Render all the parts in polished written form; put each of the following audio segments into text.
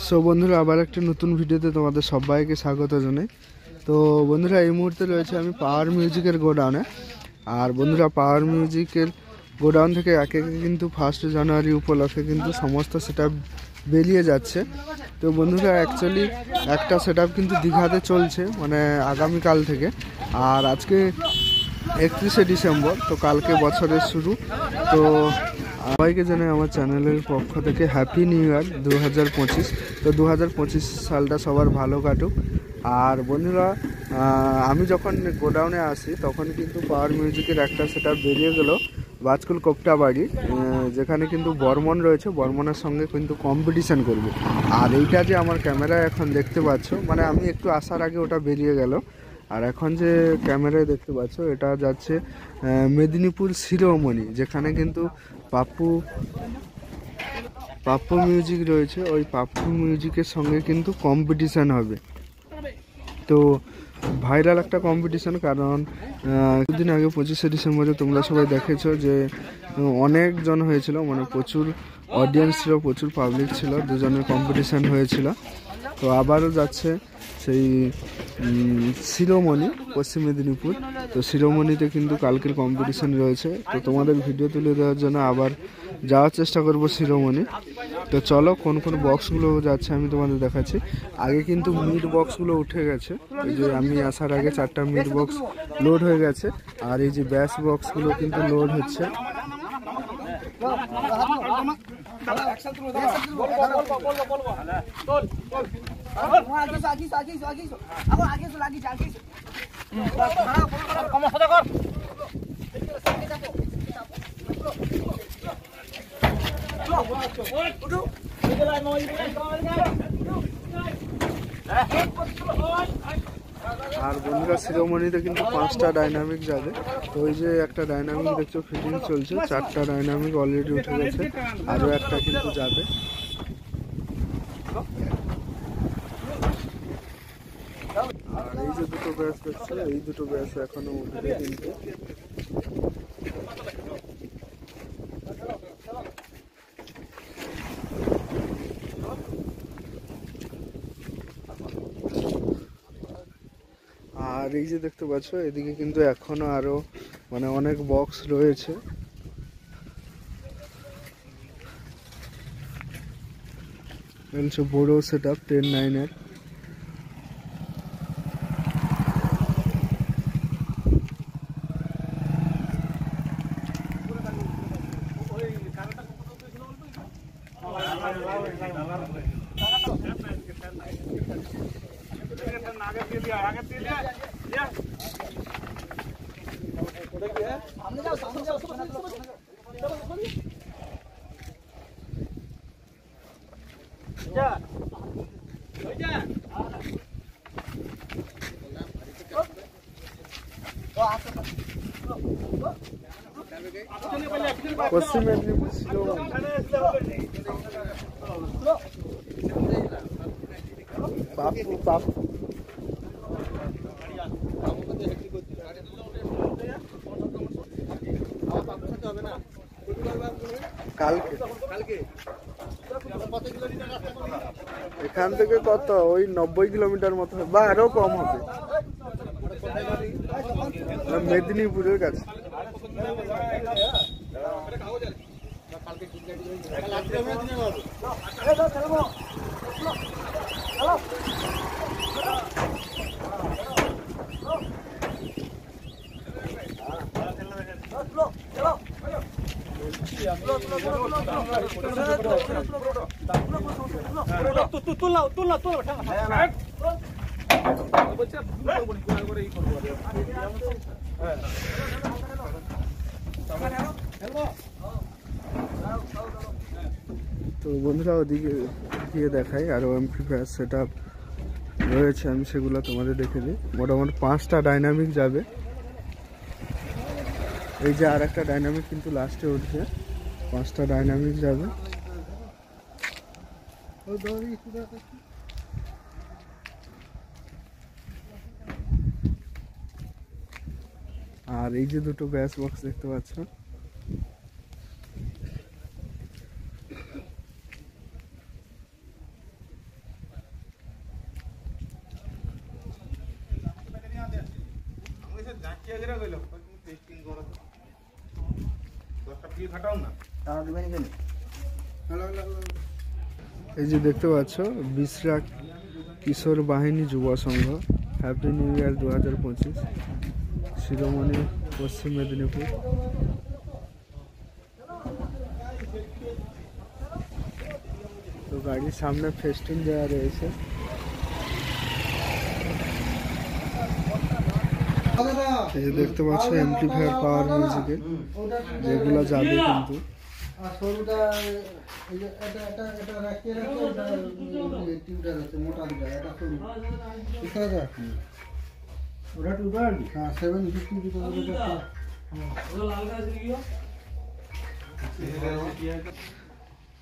So বন্ধুরা আবার একটা নতুন ভিডিওতে তোমাদের সবাইকে স্বাগত জানাই। তো বন্ধুরা এই মুহূর্তে রয়েছে আমি পাওয়ার মিউজিকের গোডাউনে। আর বন্ধুরা পাওয়ার মিউজিকের গোডাউন থেকে একে একে কিন্তু 1 জানুয়ারি উপলক্ষে কিন্তু সমস্ত সেটআপ বেরিয়ে যাচ্ছে। তো বন্ধুরা অ্যাকচুয়ালি একটা সেটআপ কিন্তু দীঘাতে চলছে, মানে আগামীকাল থেকে। আর আজকে 31শে ডিসেম্বর, তো কালকে বছরের শুরু। তো সবাইকে জানাই আমার চ্যানেলের পক্ষ থেকে হ্যাপি নিউ ইয়ার 2025। তো 2025 সালটা সবার ভালো কাটুক। আর বন্ধুরা আমি যখন গোডাউনে আসি তখন কিন্তু পাওয়ার মিউজিকের একটা সেটআপ বেরিয়ে গেল বাজকুল কোপটাবাড়ি, যেখানে কিন্তু বর্মন রয়েছে, বর্মনের সঙ্গে কিন্তু কম্পিটিশান করবে। আর এইটা যে আমার ক্যামেরায় এখন দেখতে পাচ্ছ, মানে আমি একটু আসার আগে ওটা বেরিয়ে গেল। আর এখন যে ক্যামেরায় দেখতে পাচ্ছ এটা যাচ্ছে মেদিনীপুর শিরোমণি, যেখানে কিন্তু পাপ্পু মিউজিক রয়েছে। ওই পাপ্পু মিউজিকের সঙ্গে কিন্তু কম্পিটিশান হবে। তো ভাইরাল একটা কম্পিটিশান, কারণ কিছুদিন আগে 25শে ডিসেম্বরে তোমরা সবাই দেখেছো যে অনেকজন হয়েছিল, মানে প্রচুর অডিয়েন্স ছিল, প্রচুর পাবলিক ছিল, দুজনের কম্পিটিশান হয়েছিল। তো আবারও যাচ্ছে সেই শিরোমণি, পশ্চিম মেদিনীপুর। তো শিরোমণিতে কিন্তু কালকের কম্পিটিশান রয়েছে। তো তোমাদের ভিডিও তুলে দেওয়ার জন্য আবার যাওয়ার চেষ্টা করব শিরোমণি। তো চলো কোন কোন বক্সগুলো যাচ্ছে আমি তোমাদের দেখাচ্ছি। আগে কিন্তু মিড বক্সগুলো উঠে গেছে, এই যে আমি আসার আগে 4টা মিড বক্স লোড হয়ে গেছে। আর এই যে ব্যাস বক্সগুলো কিন্তু লোড হচ্ছে। আর বন্ধুরা শিরোমণিতে কিন্তু 5টা ডাইনামিক যাবে। তো ওই যে একটা ডাইনামিক দেখছো ফিটিং চলছে, 4টা ডাইনামিক অলরেডি উঠে গেছে, আরও একটা কিন্তু যাবে। আর এই যে দুটো ব্যাস দেখছো, এই দুটো ব্যাস এখনো উঠবে কিন্তু। আর এই যে দেখতে পাচ্ছ এদিকে কিন্তু এখনো আরো মানে অনেক বক্স রয়েছে। বড় সেটআপ 10-9-এর। পশ্চিম মেদিনীপুর কালকে এখান থেকে কত ওই 90 কিলোমিটার মতো বা আরো কম হবে, মেদিনীপুরের কাছে। তো বন্ধুরা ওদিকে গিয়ে দেখাই, আরও এমপ্লিফায়ার সেটআপ রয়েছে, আমি সেগুলো তোমাদের দেখে দিই। মোটামুটি 5টা ডাইনামিক যাবে। এই যে আর একটা ডাইনামিক কিন্তু লাস্টে উঠছে, 5টা ডাইনামিক যাবে। আর এই যে দুটো ব্যাস বক্স দেখতে পাচ্ছ, এই যে দেখতে পাচ্ছ বিশরা কিশোর বাহিনী যুব সংঘ, হ্যাপি নিউ ইয়ার 2025, শিরোমণি, পশ্চিম মেদিনীপুর। তো গাড়ির সামনে ফেস্টুন দেওয়া রয়েছে। এই যে দেখতে পাচ্ছ এমপ্লিফায়ার পাওয়ার মিউজিকের, যেগুলো যাবে কিন্তু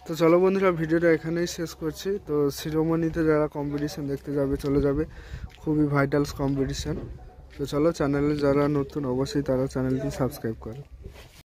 তো চলো বন্ধুরা, ভিডিওটা এখানেই শেষ করছি। তো শিরোমণিতে যারা কম্পিটিশন দেখতে যাবে চলে যাবে, খুবই ভাইটালস কম্পিটিশন। তো চলো, চ্যানেলে যারা নতুন অবশ্যই তারা চ্যানেলটি সাবস্ক্রাইব করো।